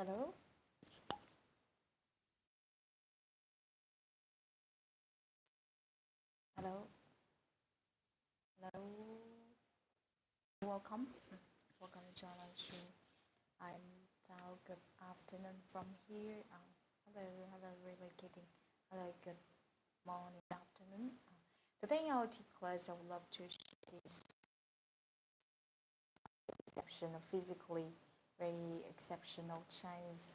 Hello, hello, hello. Welcome. Welcome to China Stream. I'm Tao. Good afternoon from here. Hello, hello, really kidding. Hello, good morning, afternoon. Today in our tea class, I would love to share this exceptional, physically very exceptional Chinese,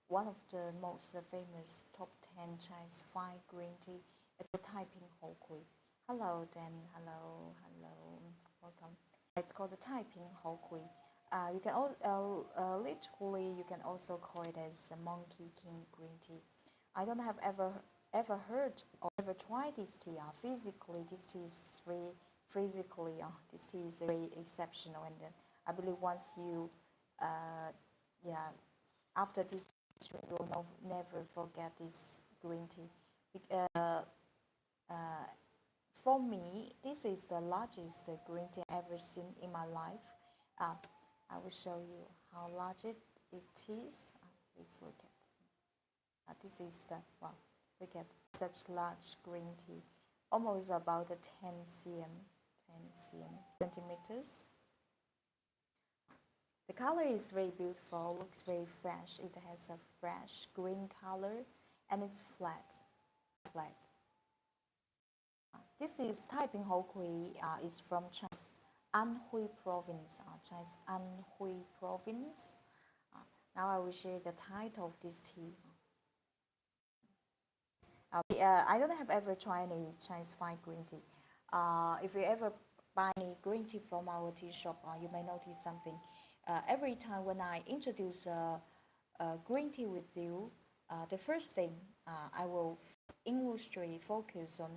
one of the most famous top 10 Chinese fine green tea. It's the Taiping Houkui. Hello, Dan. Hello, hello. Welcome. It's called the Taiping Houkui. You can literally you can also call it as a Monkey King green tea. I don't have ever heard or ever tried this tea. Physically, this tea is very physically. This tea is very exceptional, and I believe once you, yeah, after this, you will never forget this green tea. Uh, uh, for me, this is the largest green tea I've ever seen in my life. Uh, I will show you how large it is. Please look at. This is the, wow, look at such large green tea. Almost about the 10 cm, 20 meters. The color is very beautiful, looks very fresh. It has a fresh green color and it's flat. This is Taiping Houkui, is from China's Anhui province. China's Anhui province. Now I will share the title of this tea. I don't have ever tried any Chinese fine green tea. If you ever buy any green tea from our tea shop, you may notice something. Every time when I introduce green tea with you, the first thing I will illustrate, focus on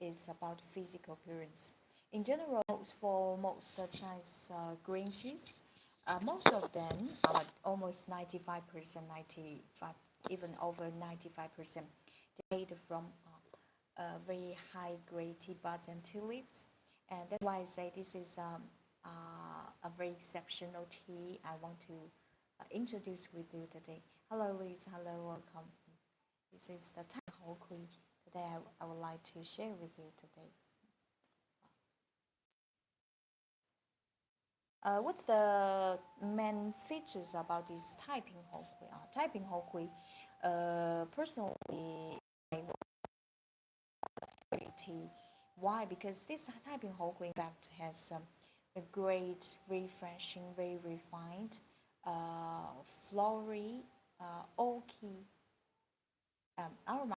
is about physical appearance. In general, for most Chinese green teas, most of them are like almost 95%, 95, even over 95%, made from very high grade tea buds and tea leaves. And that's why I say this is a very exceptional tea I want to introduce with you today. Hello, Liz. Hello, welcome. This is the Taiping Houkui today I would like to share with you today. What's the main features about this Taiping Houkui? Taiping Houkui, personally, I like tea. Why? Because this Taiping Houkui in fact has a great, refreshing, very refined, flowery, oaky aroma,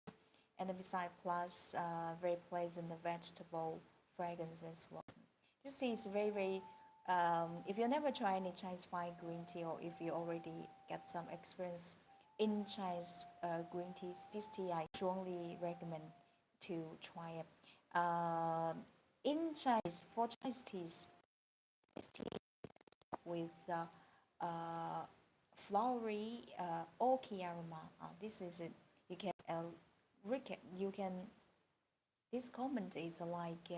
and besides plus very pleasant vegetable fragrance as well. This tea is very very. If you never try any Chinese fine green tea, or if you already get some experience in Chinese green teas, this tea I strongly recommend to try it. In Chinese, for Chinese teas, this tea with flowery, oaky aroma. This is it. You can you can. This comment is like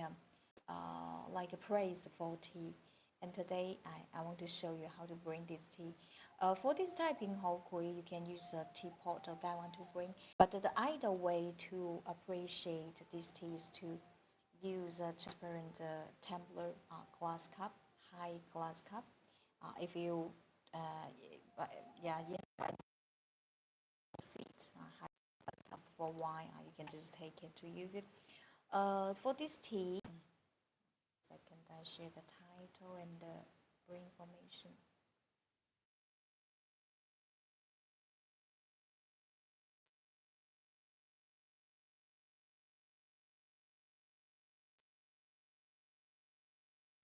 a praise for tea. And today I want to show you how to bring this tea. For this Taiping Houkui, you can use a teapot that I want to bring. But the ideal way to appreciate this tea is to use a transparent tumbler glass cup, high glass cup. If you, yeah, feet high glass cup for wine, you can just take it to use it. For this tea, second I share the title and the bring information.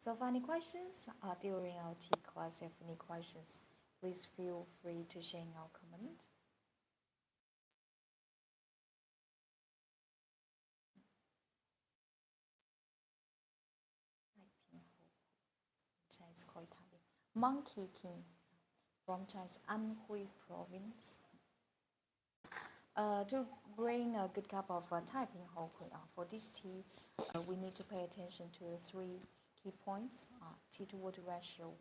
So for any questions during our tea class, if any questions, please feel free to share in our comment. Chinese called Monkey King from China's Anhui province. To bring a good cup of Taiping Houkui, for this tea, we need to pay attention to the three key points: tea to water ratio,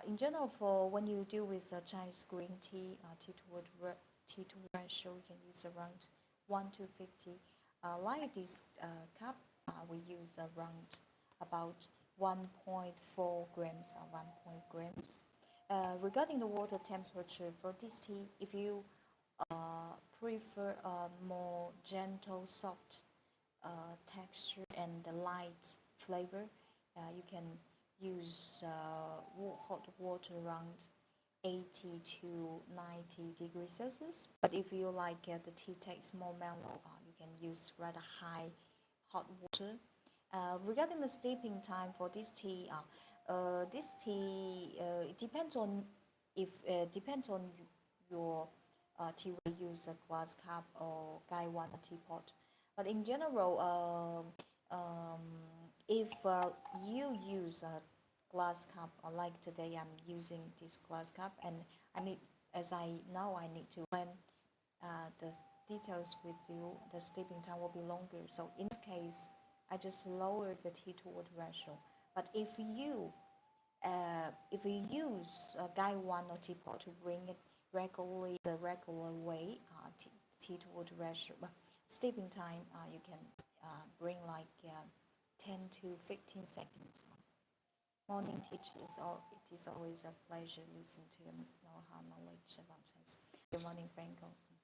In general, for when you deal with Chinese green tea, tea to ratio, you can use around 1 to 50. Like this cup, we use around about 1.4 grams or 1 point grams. Regarding the water temperature for this tea, if you prefer a more gentle, soft texture and light flavor, you can use hot water around 80 to 90 degrees Celsius. But if you like the tea tastes more mellow, you can use rather high hot water. Regarding the steeping time for this tea it depends on if depends on your tea will use a glass cup or gaiwan teapot. But in general, if you use a glass cup, like today I'm using this glass cup, and I need, as I now I need to plan the details with you, the sleeping time will be longer. So in this case, I just lowered the tea to water ratio. But if you use a gaiwan or teapot to bring it regularly the regular way, tea to water ratio, steeping time, you can bring like 10 to 15 seconds. Morning teachers, it is always a pleasure listening to your know-how knowledge about Chinese. Good morning, Franco. Good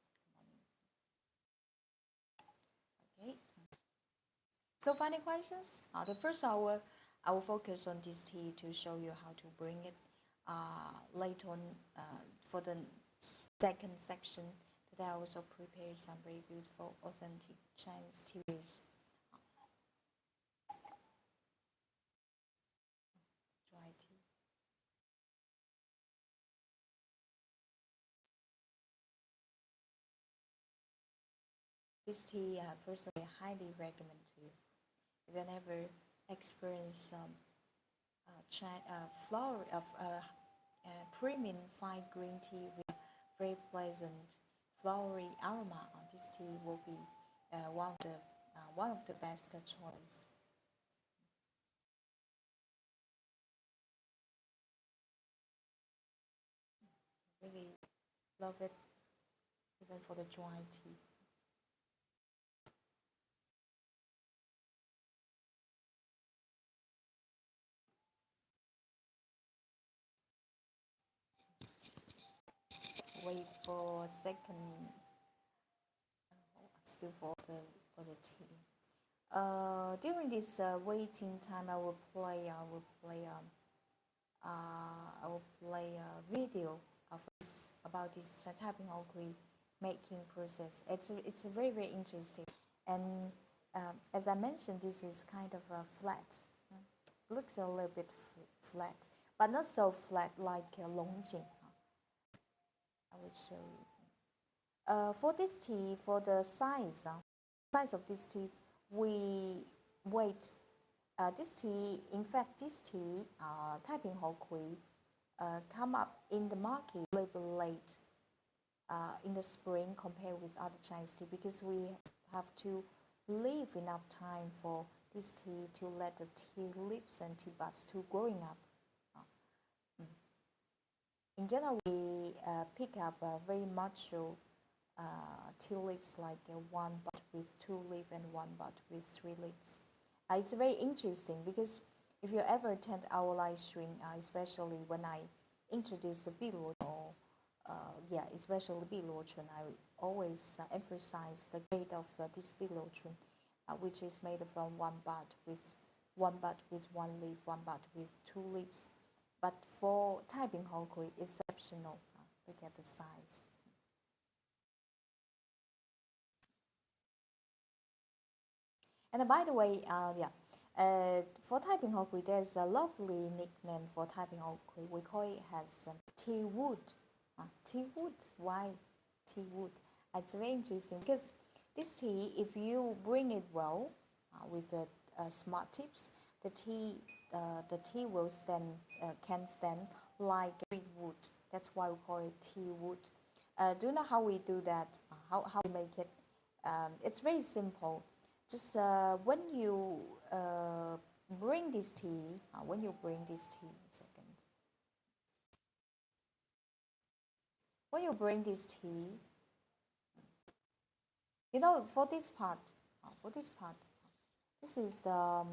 morning. Okay. So final questions. The first hour, I will focus on this tea to show you how to bring it. Later on, for the second section, today I also prepared some very beautiful, authentic Chinese teas. Dry tea. This tea, personally, I highly recommend to you. If you never experienced flower of premium fine green tea with very pleasant flowery aroma, this tea will be one of the best choice. Really love it, even for the dry tea. Wait for a second, still for the tea. During this waiting time, I will play a video of this about this Taiping Houkui making process. It's a very very interesting, and as I mentioned, this is kind of a flat. Looks a little bit flat, but not so flat like Longjing. I will show you. For this tea, for the size of this tea, we wait. This tea, in fact, this tea, Taiping Houkui, come up in the market a little bit late in the spring compared with other Chinese tea, because we have to leave enough time for this tea to let the tea leaves and tea buds to growing up. In general, we pick up very mature tea leaves, like one bud with two leaves and one bud with three leaves. It's very interesting because if you ever attend our live stream, especially when I introduce a Biluo, or especially Biluo Chun, I always emphasize the grade of this Biluo Chun, which is made from one bud with one leaf, one bud with two leaves. But for Taiping Houkui, exceptional. Look at the size. And by the way, for Taiping Houkui, there's a lovely nickname for Taiping Houkui. We call it as tea wood. Tea wood. Why tea wood? It's very interesting because this tea, if you bring it well with smart tips, the tea will can stand like wood. That's why we call it tea wood. Do you know how we do that? How we make it? It's very simple. Just when you bring this tea, second, when you bring this tea, you know, for this part, this is the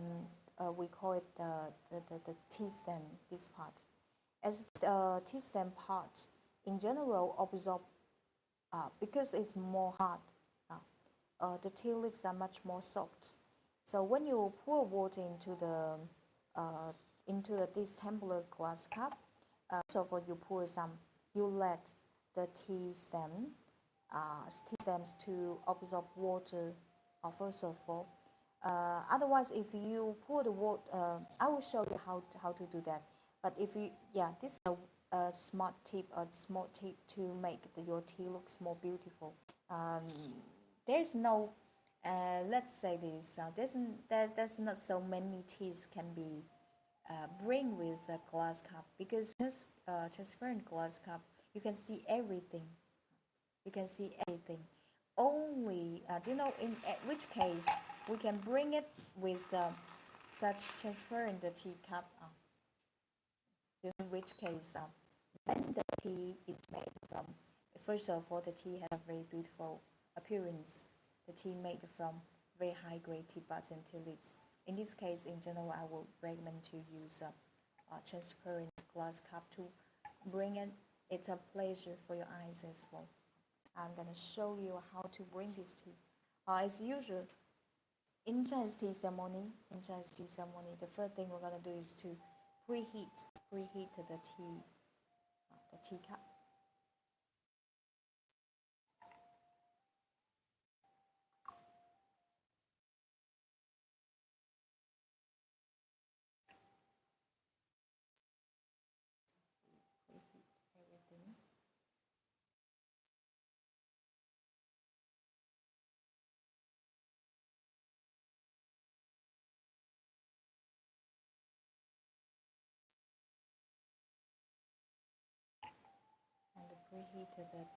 we call it the tea stem. This part, as the tea stem part in general absorb because it's more hard. The tea leaves are much more soft. So when you pour water into this tumbler glass cup, so for you pour some, you let the stems to absorb water. First of all, otherwise, if you pour the water, I will show you how to do that. But if you, yeah, this is a smart tip, a small tip to make your tea looks more beautiful. There's no, let's say this, there's not so many teas can be bring with a glass cup because just transparent glass cup, you can see everything. You can see everything. Only, do you know in which case we can bring it with such transparent teacup? In which case, when the tea is made from, first of all, the tea has a very beautiful appearance. The tea made from very high grade tea buds and tea leaves. In this case, in general, I will recommend to use a transparent glass cup to bring it. It's a pleasure for your eyes as well. I'm gonna show you how to bring this tea. As usual, in Chinese tea ceremony, the first thing we're gonna do is to preheat the teacup. Preheat everything. And preheated it.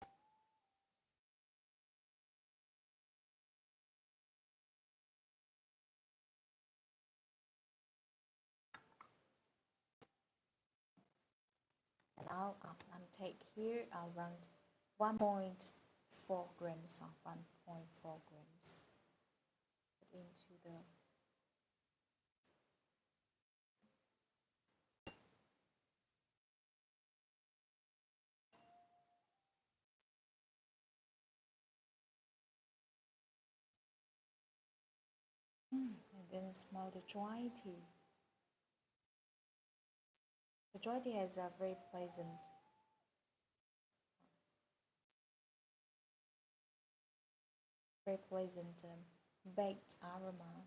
And I'm take here around 1.4 grams or 1.4 grams put into the and then smell the dry tea. The dry tea has a very pleasant baked aroma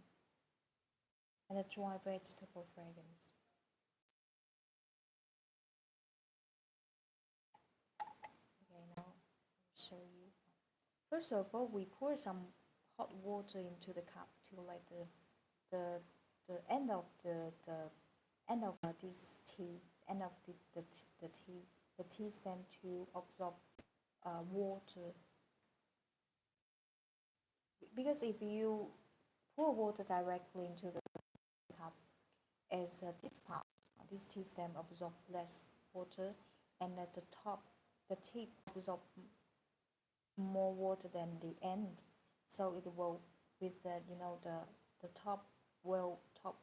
and a dry vegetable fragrance. Okay, now I'll show you. First of all, we pour some hot water into the cup to let the end of the end of this tea, end of the tea stem to absorb water. Because if you pour water directly into the cup, as this part, this tea stem absorb less water, and at the top, the tip absorb more water than the end, so it will, with the the top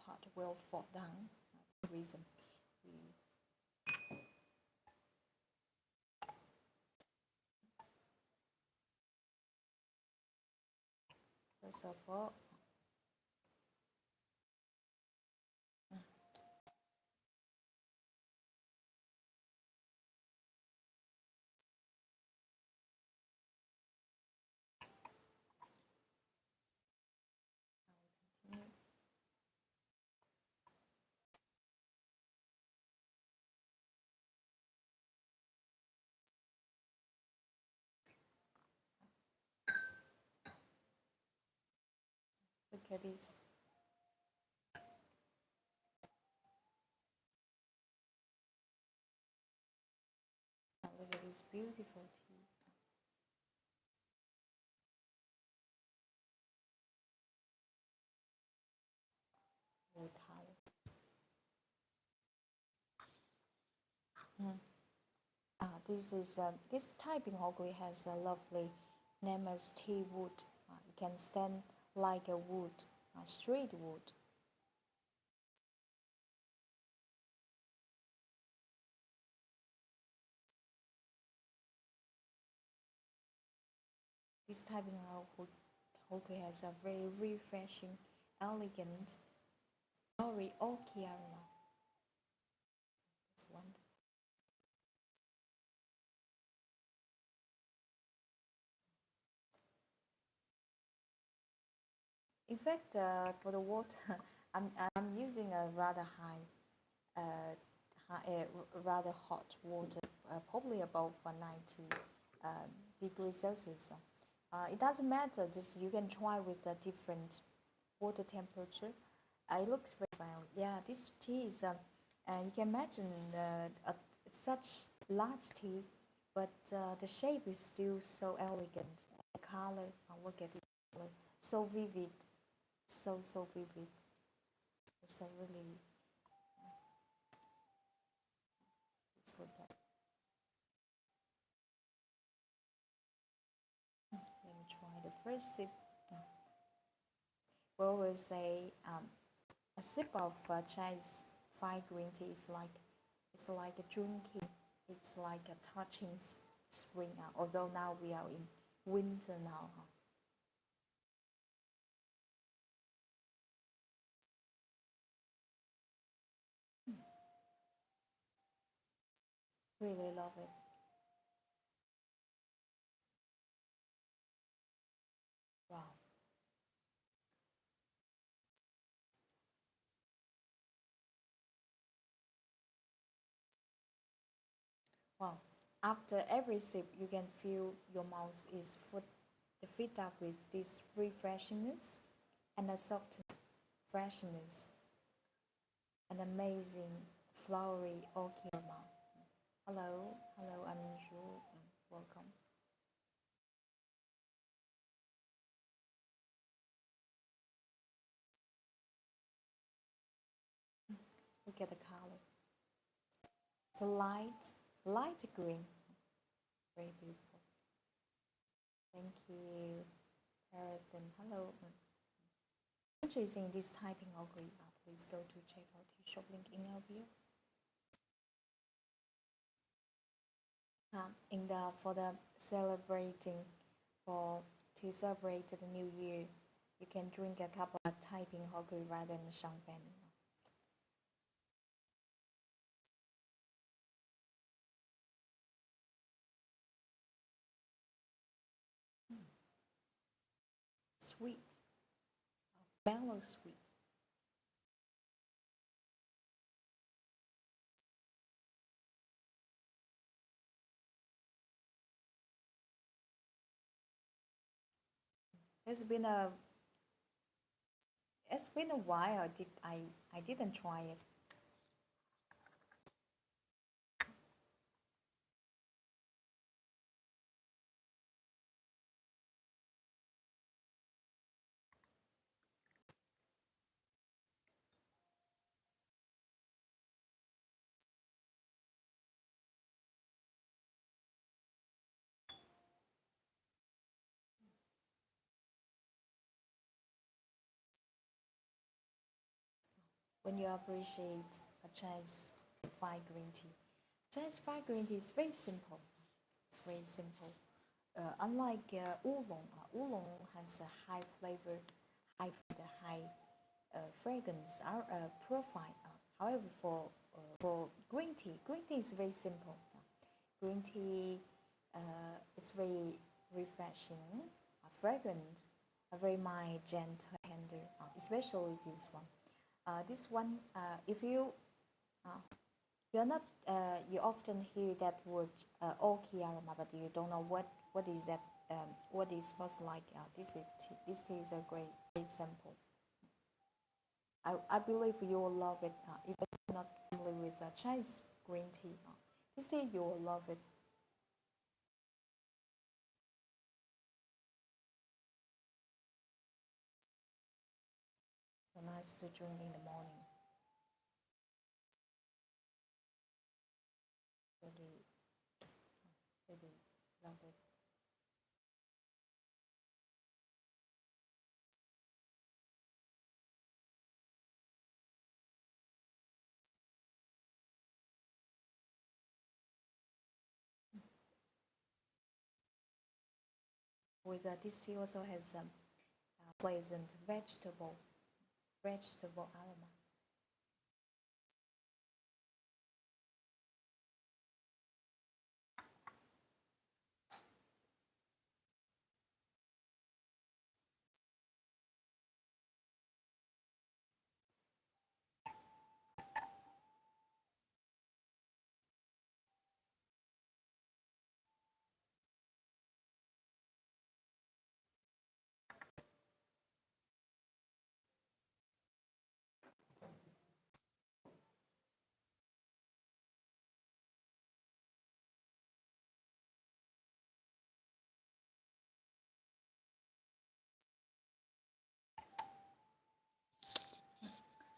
part will fall down. That's the reason we first of all. Look at this. Look at this beautiful tea. The color. This Taiping Houkui has a lovely Nemo's tea wood. It can stand like a wood, straight wood. This Taiping Houkui has a very refreshing, elegant, flowery oaky aroma. It's wonderful. In fact, for the water, I'm using a rather uh, rather hot water, probably above 90 degrees Celsius. It doesn't matter, just you can try with a different water temperature. It looks very well. Yeah, this tea is, you can imagine such large tea, but the shape is still so elegant. The color, look at it, color, so vivid, so vivid. It's a really, let's look at. Let me try the first sip. We always say a sip of Chinese fine green tea is like it's like a drinking. It's like a touching spring. Although now we are in winter now. Really love it. Wow. Wow. After every sip, you can feel your mouth is filled up with this refreshingness and a soft freshness, an amazing flowery oaky aroma. Hello, hello, Anju. Welcome. Look at the color. It's a light green. Very beautiful. Thank you, Parrot, and hello. Interested in this typing algorithm, please go to check out the shop link in our bio. In the for the celebrating for to celebrate the new year, you can drink a cup of typing Houkui rather than champagne. Sweet, mellow sweet. It's been a it's been a while. I didn't try it. When you appreciate a Chinese fine green tea, Chinese fine green tea is very simple. It's very simple. Unlike oolong has a high flavor, high fragrance profile. However, for green tea is very simple. Green tea is very refreshing, fragrant, very mild, gentle, tender. Especially this one. This one, if you uh, you're not you often hear that word oki aroma, but you don't know what is that what it smells like. This tea is a great sample. I believe you will love it. If you're not familiar with Chinese green tea, this tea you will love it. So nice to drink in the morning. Really With this tea also has some pleasant vegetable aroma.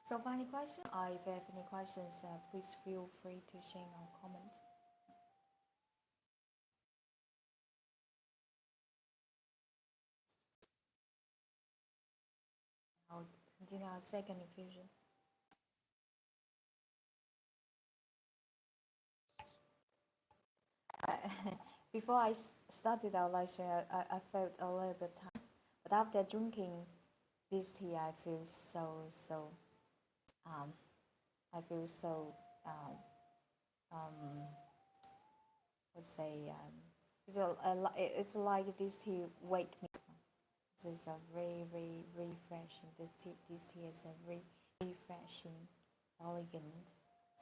So for any question, if you have any questions, please feel free to share or comment. I'll continue our second infusion. Before I started our live stream, I felt a little bit tired, but after drinking this tea, I feel um, I feel so let's say it's like this tea wake me. This is a very refreshing. This tea is a very refreshing, elegant,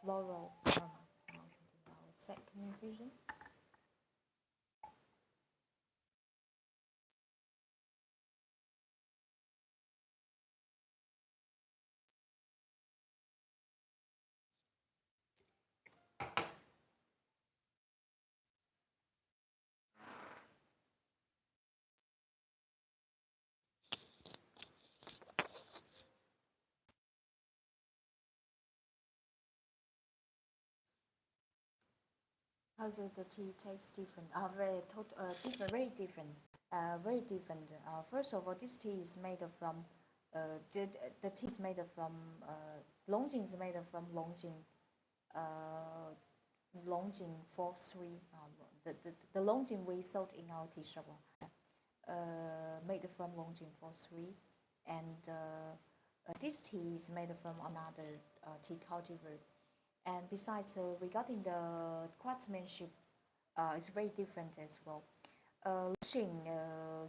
floral aroma. Now our second infusion. How's it? The tea tastes different. Different, very different. Very different. First of all, this tea is made from. The tea is made from. Longjing is made from Longjing. Longjing 43. The Longjing we sold in our tea shop. Made from Longjing 43, and this tea is made from another tea cultivar. And besides, regarding the craftsmanship, it's very different as well. Longjing,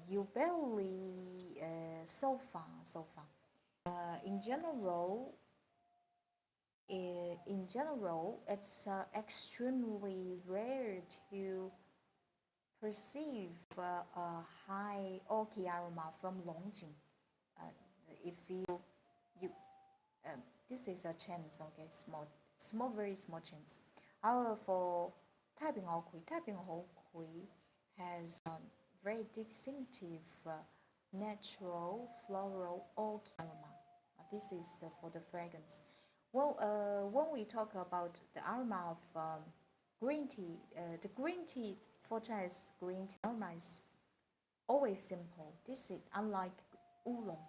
you barely so far. In general, it's extremely rare to perceive a high oaky aroma from Longjing. If you this is a chance, okay, very small chance. However, for Taiping Houkui has very distinctive natural floral oak aroma. This is for the fragrance. Well, when we talk about the aroma of green tea, the green tea for Chinese green tea aroma is always simple. This is unlike oolong.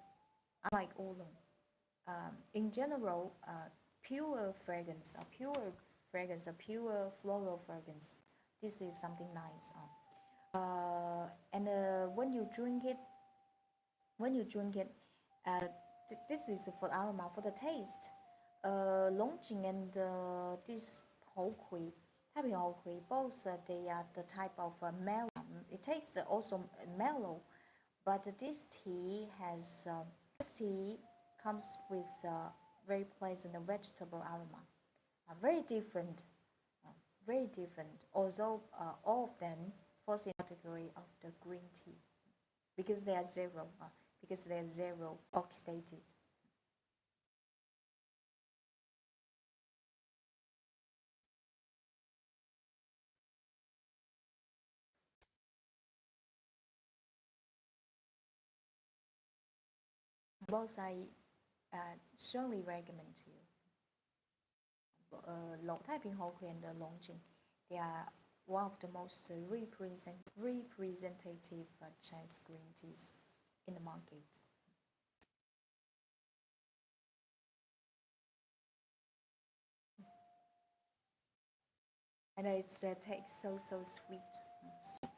In general, pure fragrance, a pure floral fragrance. This is something nice. And when you drink it, this is for aroma, for the taste. Longjing and this Houkui, Taiping Houkui, both they are the type of mellow. It tastes also mellow, but this tea comes with very pleasant vegetable aroma. Very different, although all of them fall in the category of the green tea because they are zero oxidated. Both I strongly recommend to you. Taiping Houkui and Longjing, they are one of the most representative Chinese green teas in the market. And it's tastes so sweet. Sweet.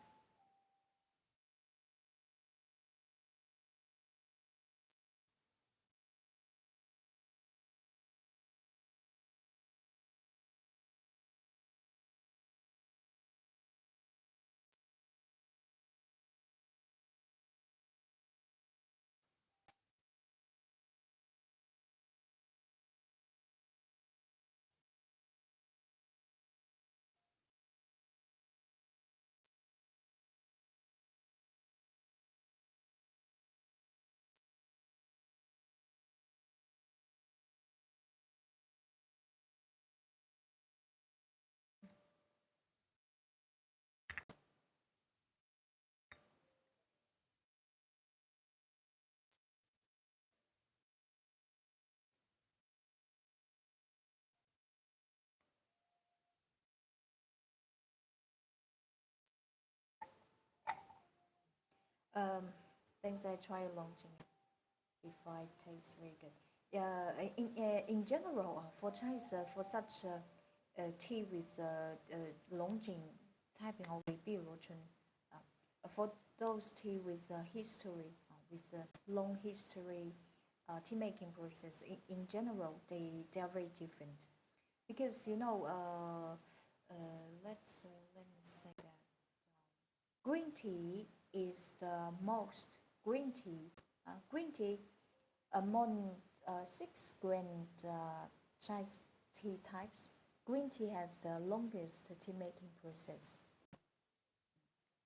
Um, Thanks. I try launching before it tastes very good. Yeah, in general, for Chinese, for such tea with Longjing, Taiping or 碧螺春, for those tea with history, with a long history, tea making process, in general, they are very different. Because let me say that green tea is the most green tea among six grand Chinese tea types. Green tea has the longest tea making process.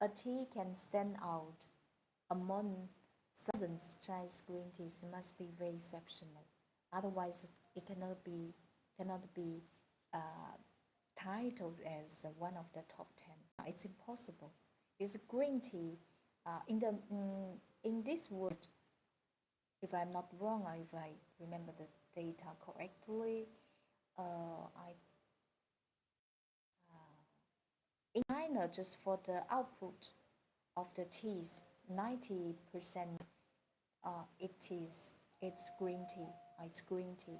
A tea can stand out among thousands Chinese green teas must be very exceptional. Otherwise, it cannot be uh, titled as one of the top 10. It's impossible. It's green tea in this word. If I'm not wrong, or if I remember the data correctly, I in China, just for the output of the teas, 90% it's green tea. It's green tea.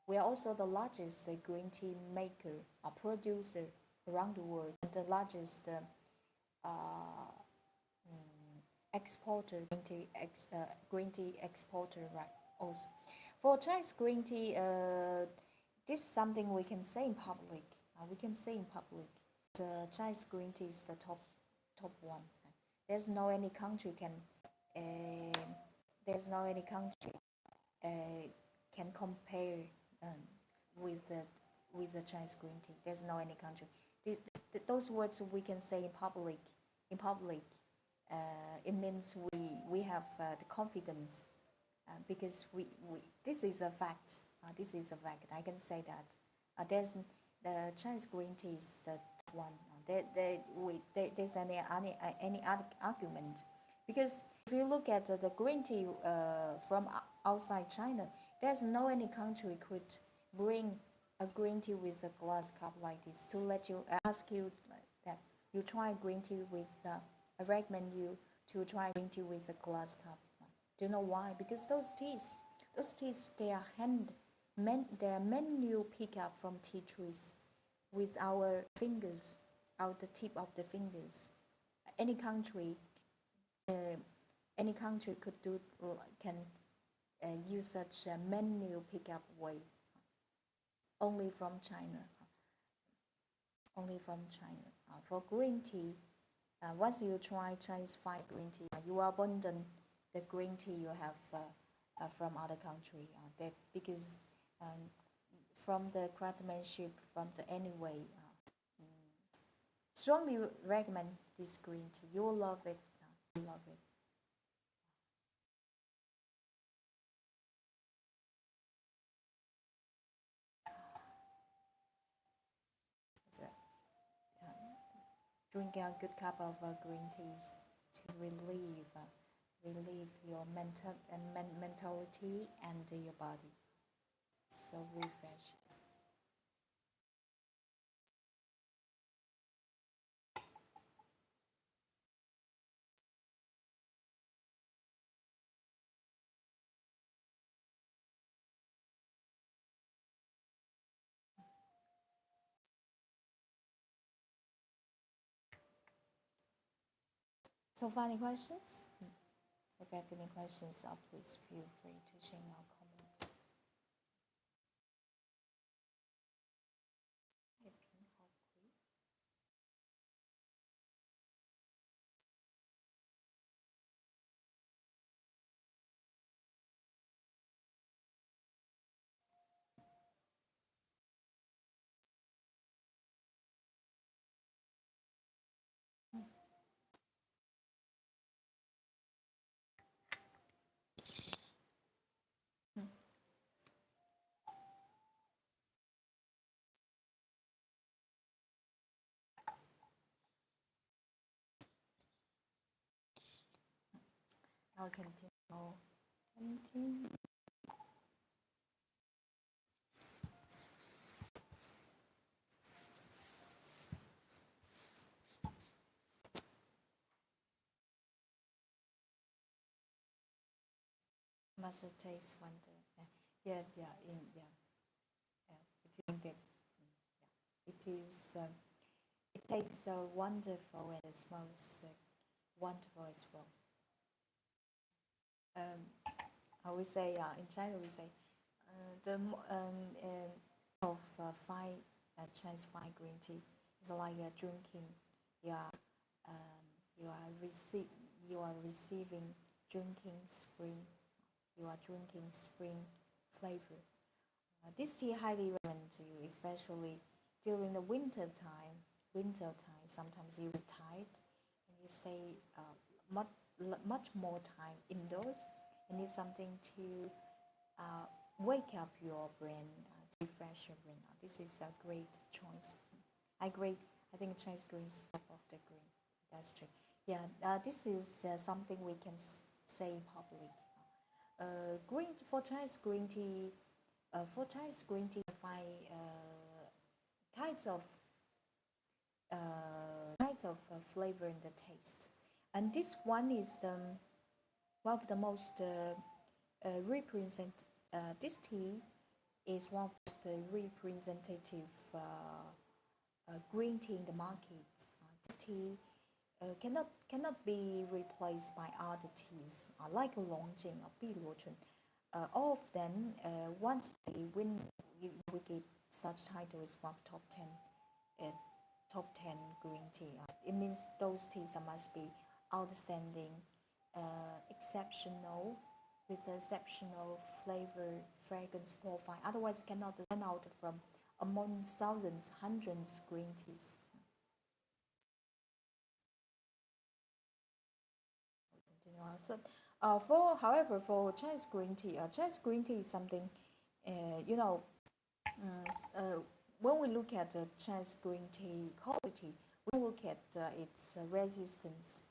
We are also the largest green tea maker or producer around the world, and the largest exporter, green tea exporter, right? Also, for Chinese green tea, this is something we can say in public. We can say in public, the Chinese green tea is the top one. There's no any country can, uh, there's no any country can compare um, with the Chinese green tea. There's no any country. Those words we can say in public. In public, it means we have the confidence because we this is a fact. This is a fact. I can say that. There's the Chinese green tea is the top one. There's any argument because if you look at the green tea from outside China, there's no any country could bring a green tea with a glass cup like this to let you ask you that you try green tea with. I recommend you to try green tea with a glass cup. Do you know why? Because those teas, they are they are manual pick up from tea trees with our fingers, out the tip of the fingers. Any country, uh, any country could do can use such a manual pickup way. Only from China. Only from China. For green tea, once you try Chinese fine green tea, you abandon the green tea you have from other country. That because um, from the craftsmanship, from the anyway, strongly recommend this green tea. You will love it. You will love it. So, drinking a good cup of green teas to relieve your mentality and your body. So refreshing. So, final questions? If you have any questions, please feel free to share in our comment. Taiping Houkui. Mm. I'll continue. Continue. Must taste wonder. Yeah. It is big. Yeah. It is. It tastes wonderful and it smells wonderful as well. How we say in China we say the of fine Chinese fine green tea is like drinking. Yeah, you are you are receiving drinking spring. You are drinking spring flavor. This tea highly recommend to you, especially during the winter time. Winter time, sometimes you're tired and you stay much much more time indoors. You need something to wake up your brain, to refresh your brain. This is a great choice. I agree. I think Chinese green is top of the green. That's true. Yeah, this is something we can say in public. Green for Chinese green tea. For Chinese green tea, I find kinds of flavor in the taste, and this one is one of the most represent. This tea is one of the representative green tea in the market. This tea cannot be replaced by other teas like Longjing or Biluochun. All of them, once they win, we get such title as one of uh, top 10 green tea. It means those teas must be outstanding, exceptional, with exceptional flavor, fragrance profile. Otherwise, it cannot stand out from among thousands, hundreds green teas. So, however, for Chinese green tea is something, you know, when we look at the Chinese green tea quality, we look at its resistance.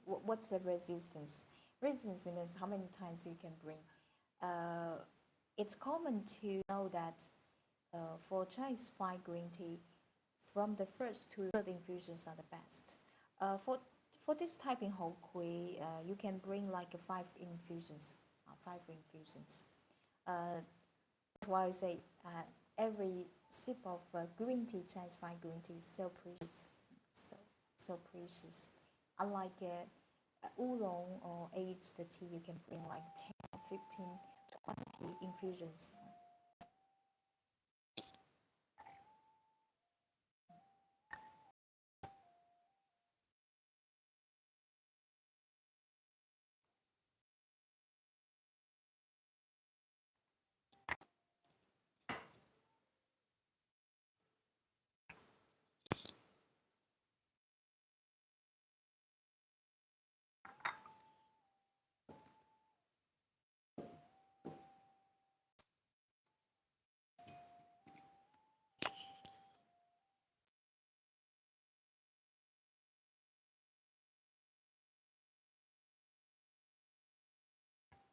What's the resistance? Resistance means how many times you can bring. Uh, it's common to know that for Chinese fine green tea, from the first to third infusions are the best. For this Taiping Houkui, you can bring like five infusions, five infusions. That's why I say every sip of green tea, Chinese fine green tea, is so precious, so so precious. Unlike oolong or aged tea, you can bring like 10, 15, 20 infusions.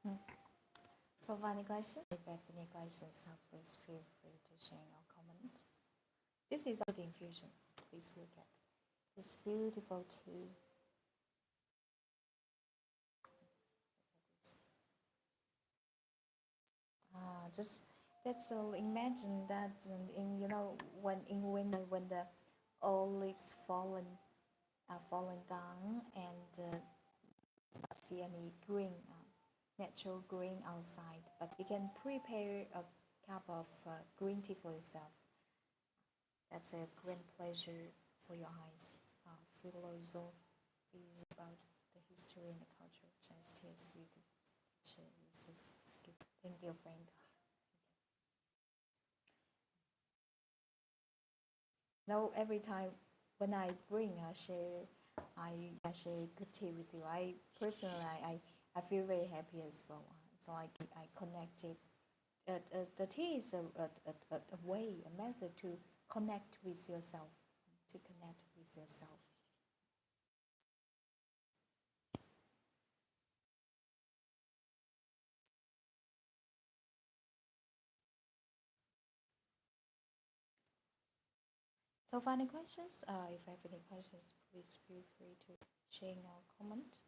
Mm. So, any questions? If you have any questions, please feel free to share or comment. This is a good infusion. Please look at this beautiful tea. Just that's so imagine that in when in winter when the all leaves fallen are falling down and not see any green, natural green outside, but you can prepare a cup of green tea for yourself. That's a great pleasure for your eyes. Philosophies about the history and the culture of Chinese. Yes, you do. Just skip. Thank you, friend. Now, every time when I bring I share good tea with you. I personally, I feel very happy as well. So I connected. The tea is a way, a method to connect with yourself, to connect with yourself. So, final questions. If you have any questions, please feel free to share in our comment.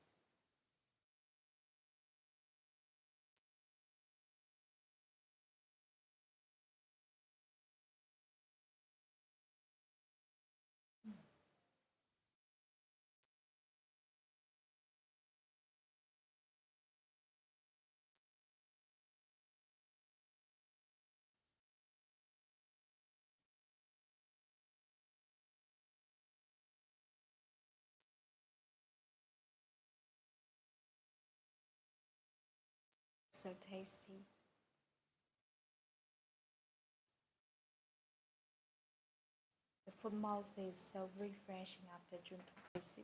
So tasty. The food mouth is so refreshing after drinking this.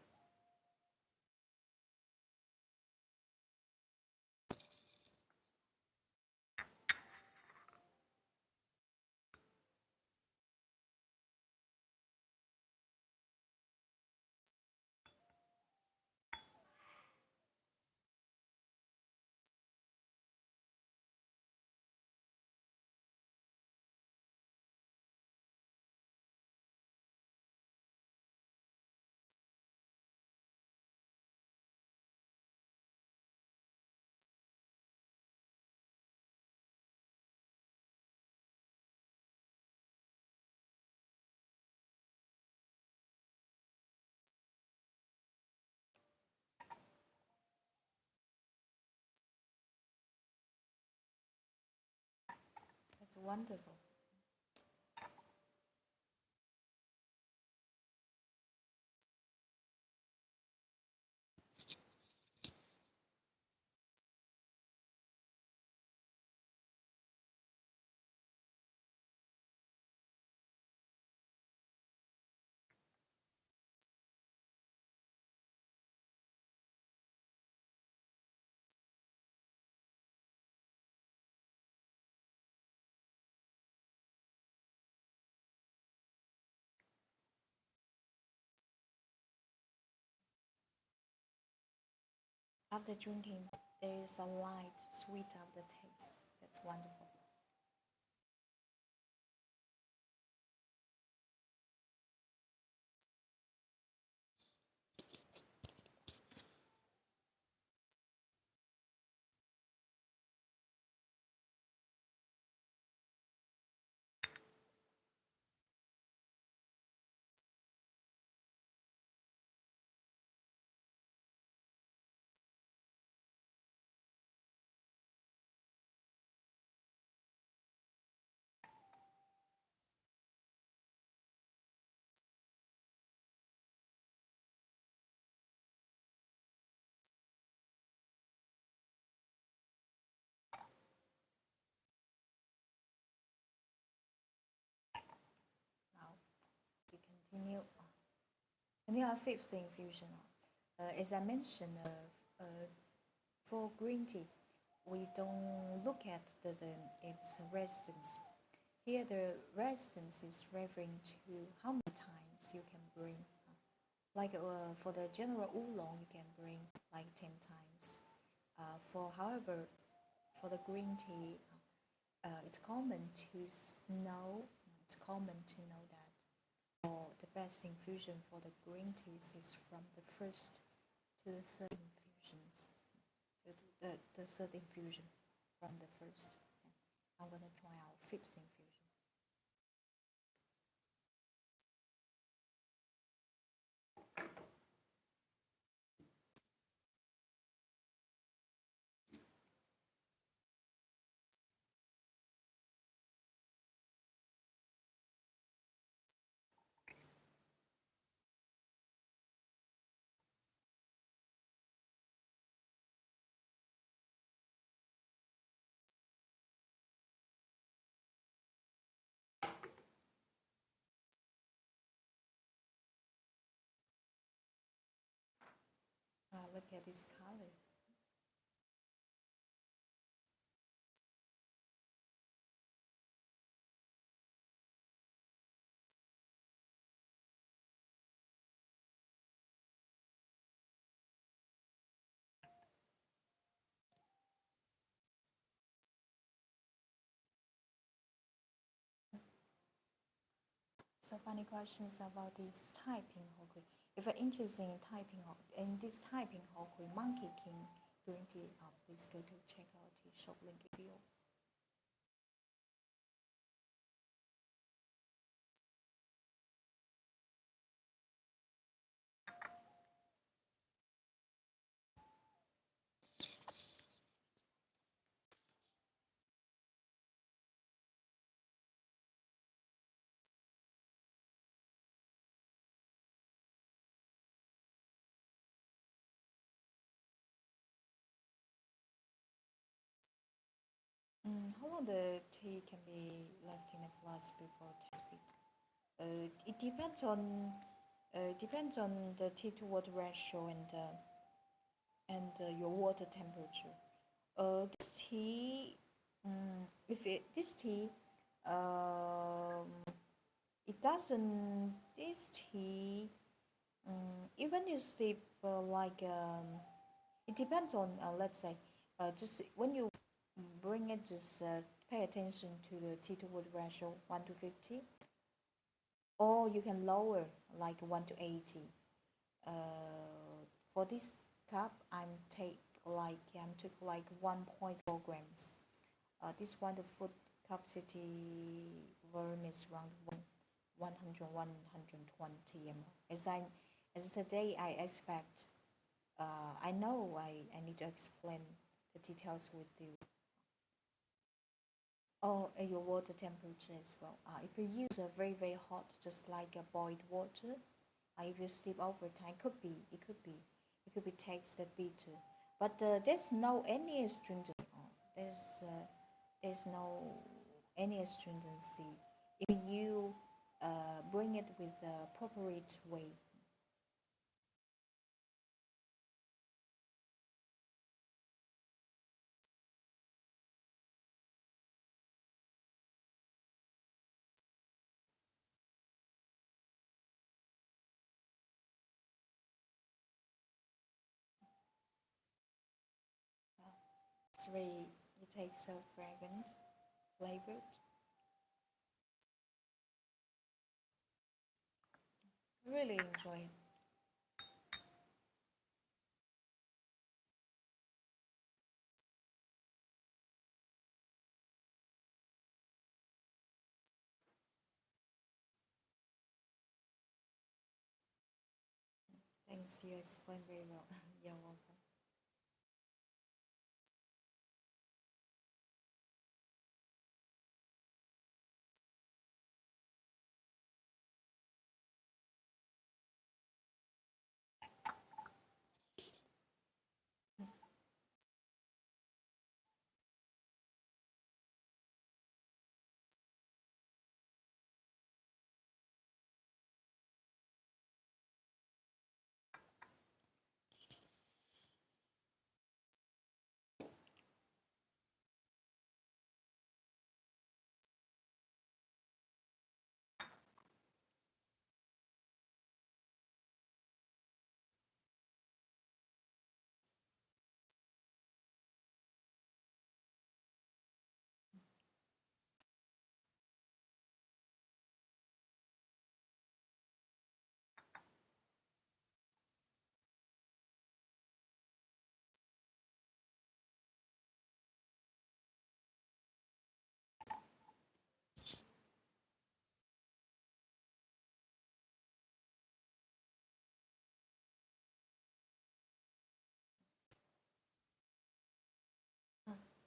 That's wonderful. After drinking, there is a light, sweet aftertaste. That's wonderful. Now we continue. And our fifth infusion. As I mentioned, for green tea, we don't look at its residence. Here, the residence is referring to how many times you can bring. Like for the general oolong, you can bring like 10 times. However, for the green tea, it's common to know. It's common to know that the best infusion for the green teas is from the first to the third infusions. To the third infusion from the first. I'm gonna try our fifth infusion. Look at this color. So funny questions about this typing Houkui. If you're interested in typing in this typing Houkui Monkey King green tea, please go to check out the shop link below. How long the tea can be left in a glass before tasting? It depends on the tea to water ratio and your water temperature. This tea, if this tea, um, it doesn't. This tea, even you sleep it depends on let's say, just when you bring it, just pay attention to the tea to water ratio 1 to 50, or you can lower like 1 to 80. For this cup, I'm took like 1.4 grams. This one the food capacity volume is around 100 120 ml. As today I expect, I know I need to explain the details with you. Oh, your water temperature as well. If you use a very hot, just like a boiled water, if you sleep over time, it could be taste a bitter. But there's no any astringent. There's there's no any astringency if you bring it with a appropriate way. It's very, it tastes so fragrant, flavored. Really enjoy it. Thanks, you explained very well. You're welcome.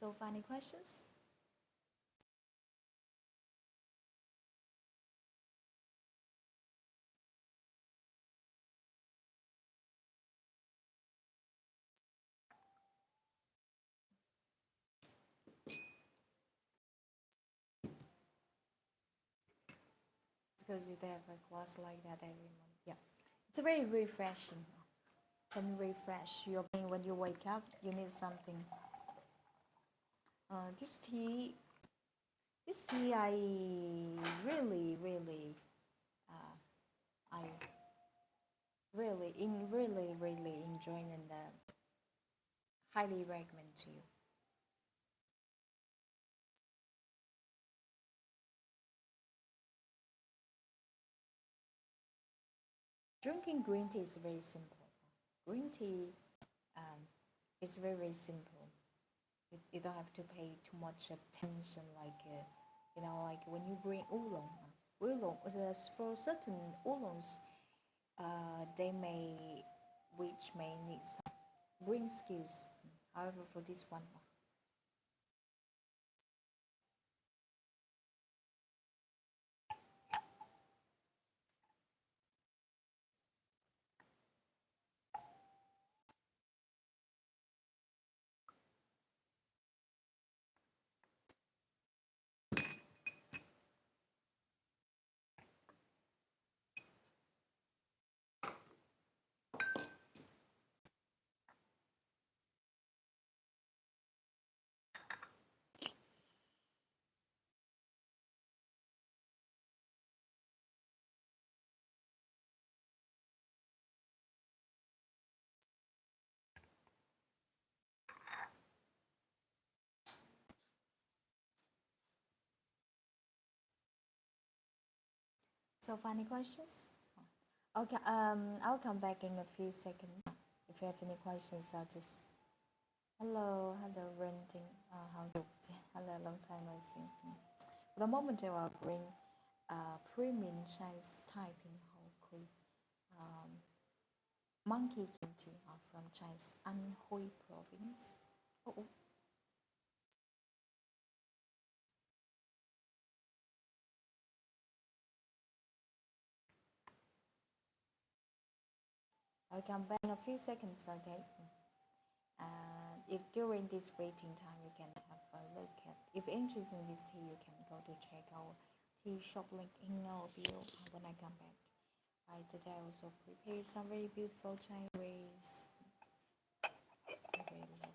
So, funny questions? Because they have a glass like that every month. Yeah, it's very refreshing. can refresh your brain when you wake up. You need something. Uh, this tea, this tea, really, really, uh, I really enjoying and highly recommend to you. Drinking green tea is very simple. Green tea um, is very simple. You don't have to pay too much attention, like like when you bring oolong. Oolong, for certain oolongs, they may which may need some brewing skills. However, for this one, so funny questions. Okay, I'll come back in a few seconds. If you have any questions, I'll just hello, renting. How you? Hello, long time no see. For the moment, I will bring premium Chinese Taiping Houkui monkey tea from Chinese Anhui province. Oh, I'll come back in a few seconds, okay? And if during this waiting time you can have a look at, if interested in this tea, you can go to check our tea shop link in our bio when I come back. Right, today I also prepared some very beautiful Chinese. Very lovely.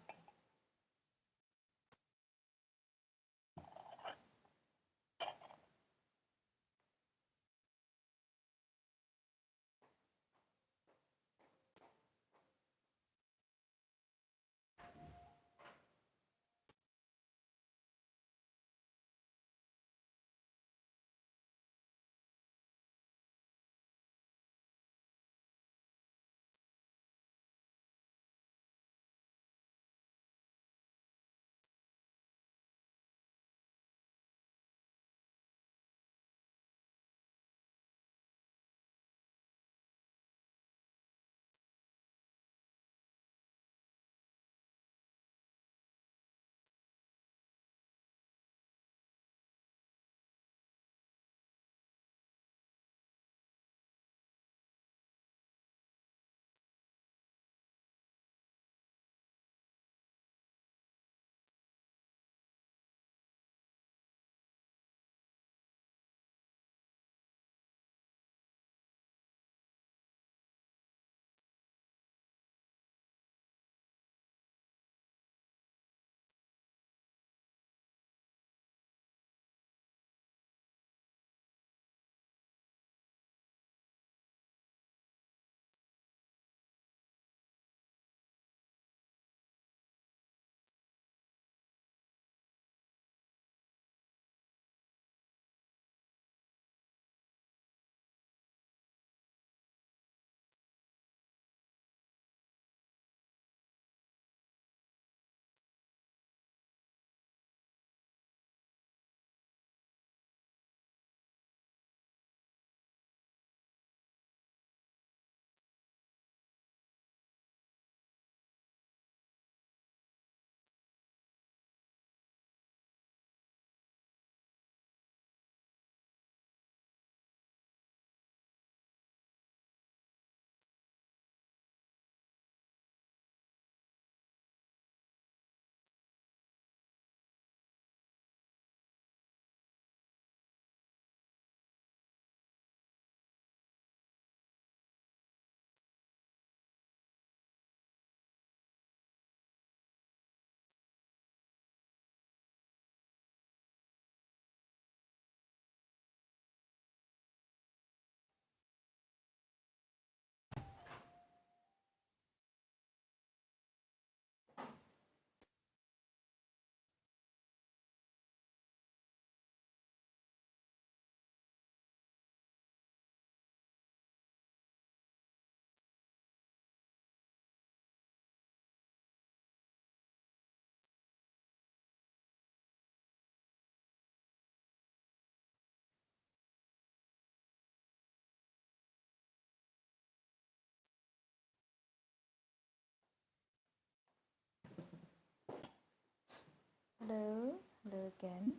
Hello, hello again.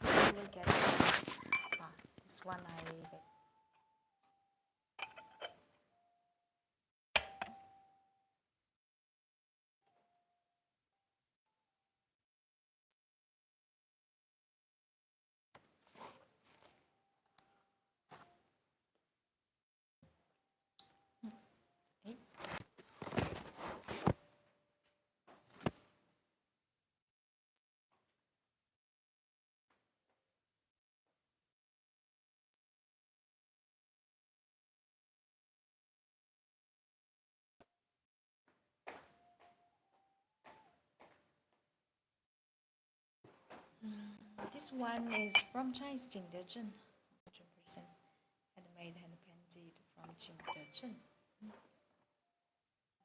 Please look at this. This one I eh, this one is from Chinese Jingdezhen, 100% handmade, hand painted from Jingdezhen.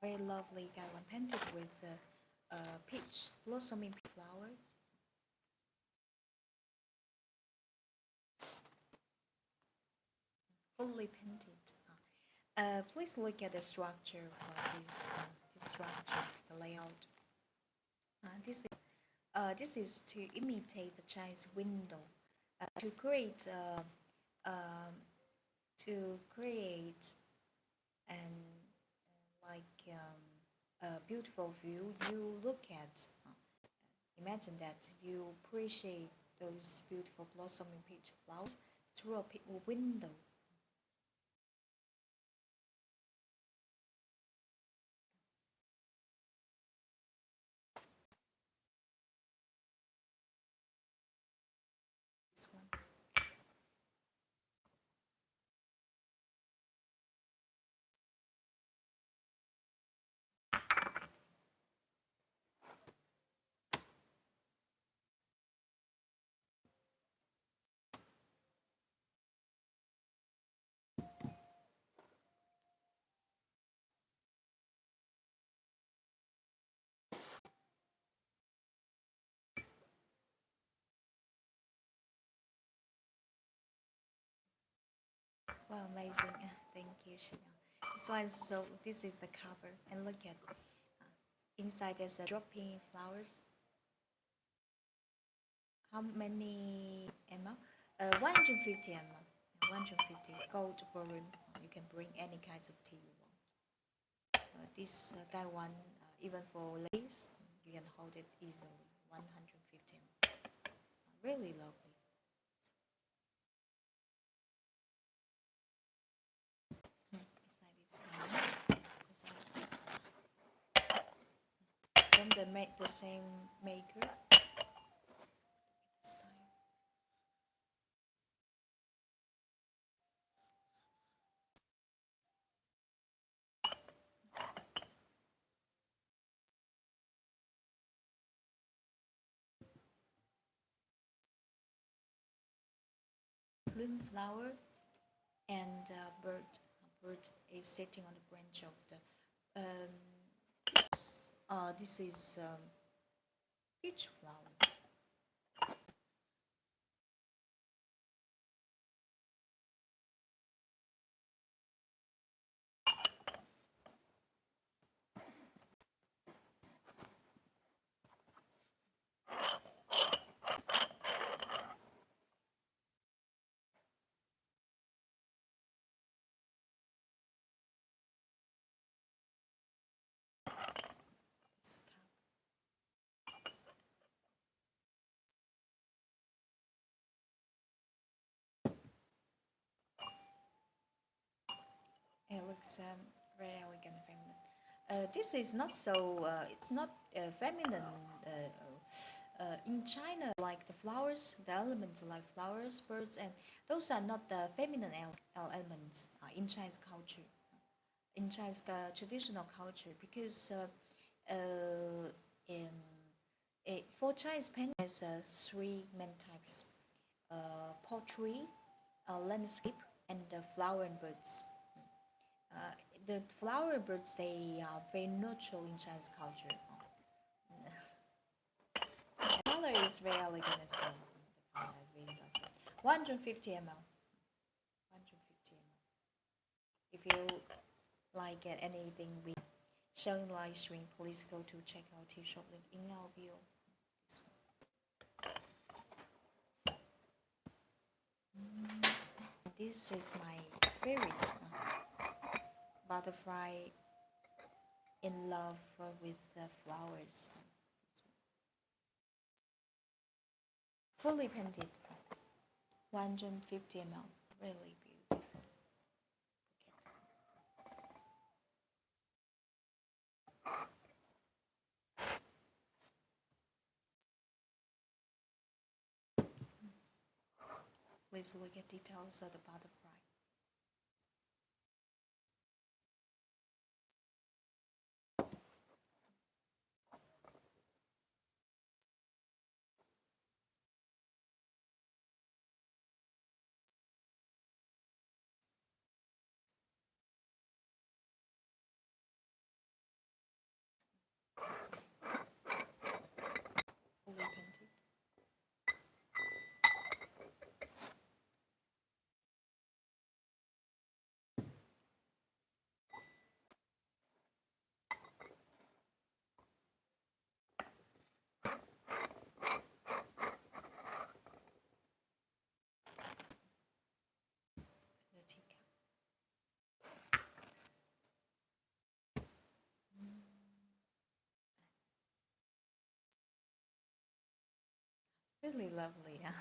Very lovely guy one painted with peach blossoming flower. Fully painted. Please look at the structure for this structure, the layout. This is to imitate the Chinese window, to create um, an a beautiful view. You look at. Imagine that you appreciate those beautiful blossoming peach flowers through a window. This one. Wow, amazing. Thank you, Chanel. This is the cover. And look at inside there's a dropping flowers. How many ml? 150 ml. 150 gold volume. You can bring any kinds of tea you want. This Taiwan, even for ladies, you can hold it easily. 150 ml. Really lovely. Then they make the same maker. Bloom flower and bird. A bird is sitting on the branch of the. This is peach flower. It looks very elegant and feminine. This is not so, it's not feminine. In China, like the flowers, the elements like flowers, birds, and those are not the feminine elements in Chinese culture, in Chinese traditional culture, because in, for Chinese painting, there's three main types: pottery, landscape, and flower and birds. Uh, the flower birds, they are very neutral in Chinese culture. The color is very elegant as well. The color I really love it. 150 ml. 150 ml. If you like anything we showing live stream, please go to check out tea shop link in our bio. This one. This is my favorite butterfly in love with the flowers. Fully painted, 150 ml, really beautiful. Please look at details of the butterfly. Fully painted. The teacup. Really lovely, yeah.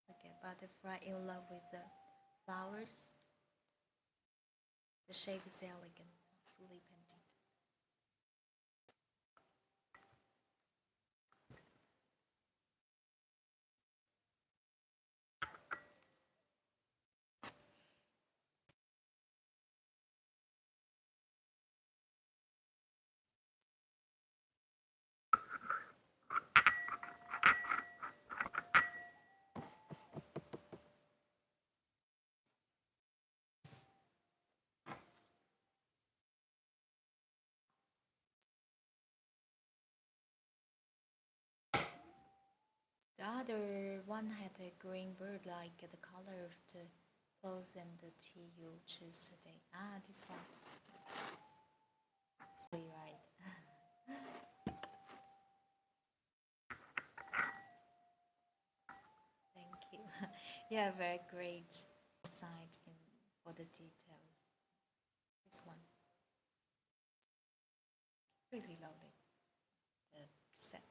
Okay, butterfly in love with the flowers. The shape is elegant, fully painted. The other one had a green bird, like the color of the clothes and the tea you choose today. Ah, this one. Absolutely right. Thank you. You have a great insight in for the details. This one. Really lovely. The set.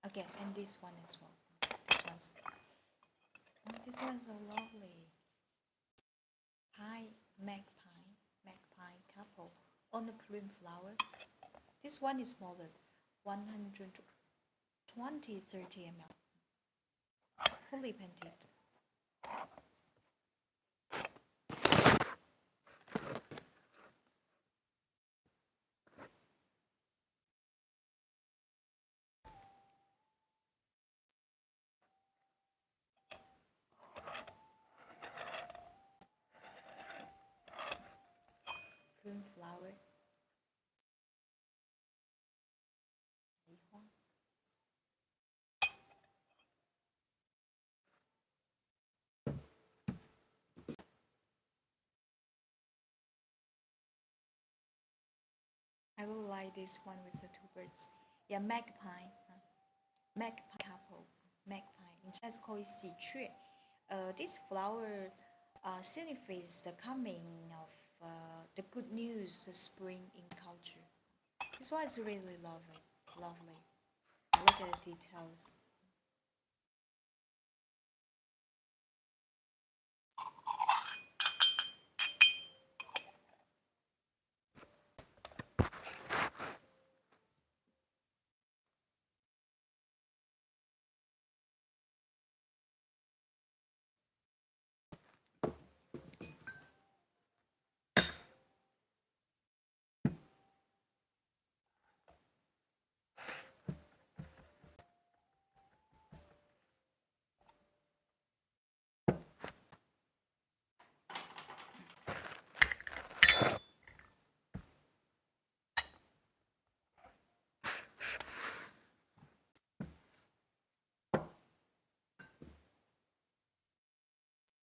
Okay, and this one as well. This one's so lovely. Magpie couple on the plume flower. This one is smaller, 120 30 ml. Fully painted. Plume flower. I will like this one with the two birds. Yeah, magpie. Magpie couple. Magpie. In Chinese called it 喜鹊. This flower signifies the coming of the good news, the spring in culture. This one is really lovely. Lovely. Look at the details.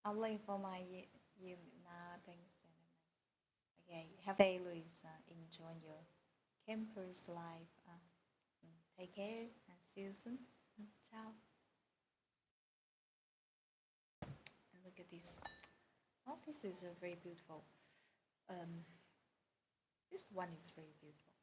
I'm looking for my you things. Okay, have a day, Luis. Enjoy your campus life. Take care and see you soon. Ciao. And look at this. Oh, this is a very beautiful. Um, this one is very beautiful.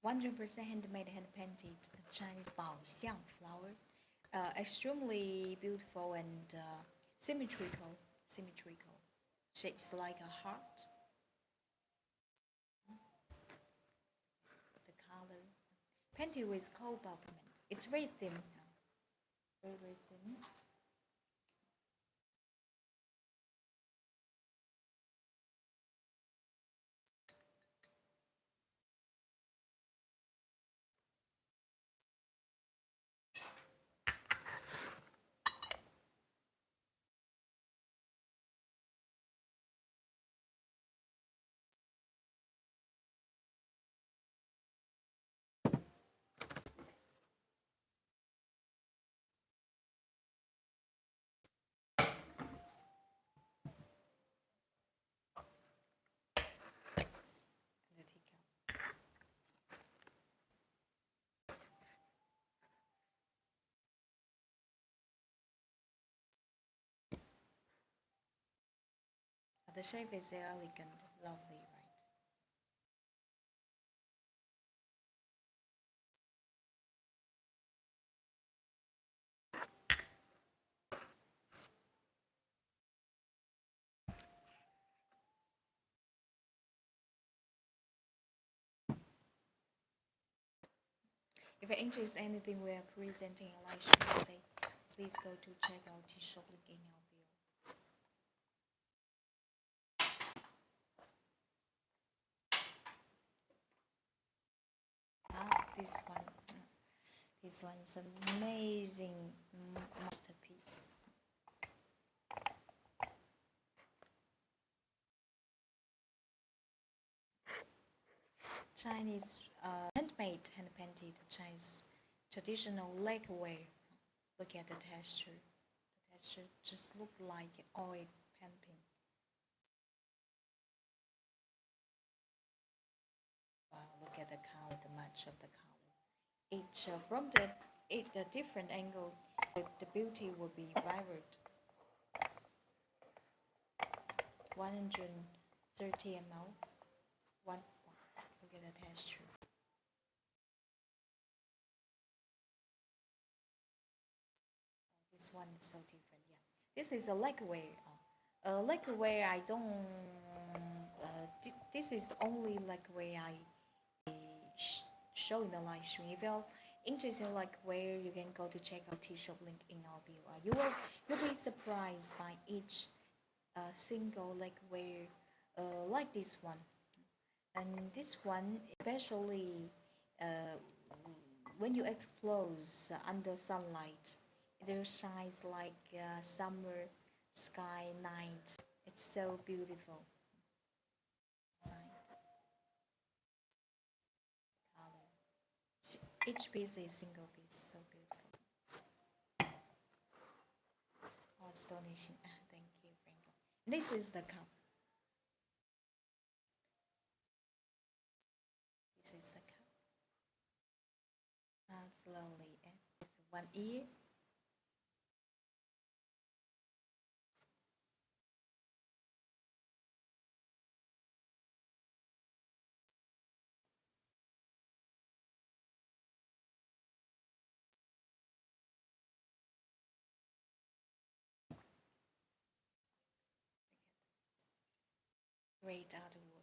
100% handmade, hand painted Chinese Baoxiang flower. Extremely beautiful and symmetrical. Symmetrical. Shapes like a heart. The color. Painted with cobalt pigment. It's very thin. Very, very thin. The teacup. The shape is elegant, lovely, right? If you're interested in anything we are presenting in live stream today, please go to check out the shop link in our bio. This one. This one is amazing masterpiece. Chinese handmade, hand painted Chinese traditional lacquerware. Look at the texture. The texture just look like oil painting. Wow, look at the color, the match of the color. From the different angle, the beauty will be vibrant. 130 ml. Look at the texture. This one is so different. Yeah, this is a lacquerware. Lacquerware. I don't. This is the only lacquerware I show in the live stream. If you're interested in lacquerware, you can go to check out T-shop link in our bio. You'll be surprised by each single lacquerware like this one, and this one especially uh, when you expose under sunlight, it shines like summer sky night. It's so beautiful. Color. Each piece is single piece, so beautiful. astonishing. Thank you, Franco. This is the cup. This is the cup. Slowly. It's one ear. Great artwork.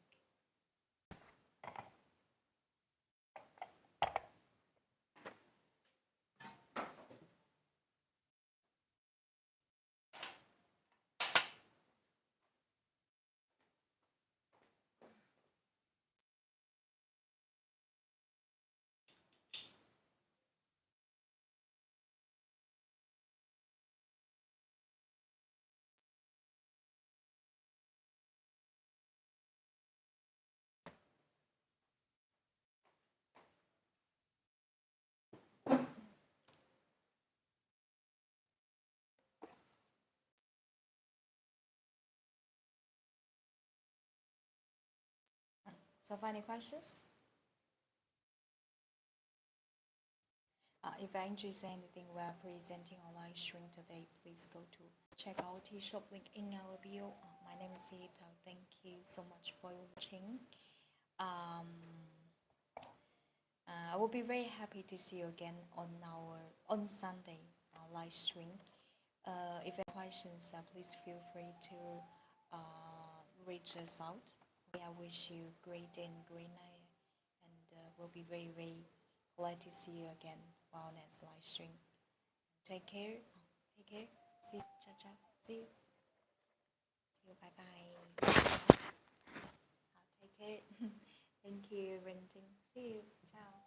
So, any questions? If you're interested in anything we're presenting on live stream today, please go to check our T-shop link in our bio. My name is Hita. Thank you so much for watching. I will be very happy to see you again on Sunday live stream. If you have questions, please feel free to reach us out. I wish you great day and great night, and we'll be very, very glad to see you again for our next live stream. Take care. Take care. See you. Ciao, ciao. See you. See you. Bye, bye. Take care. Thank you, Renting. See you. Ciao.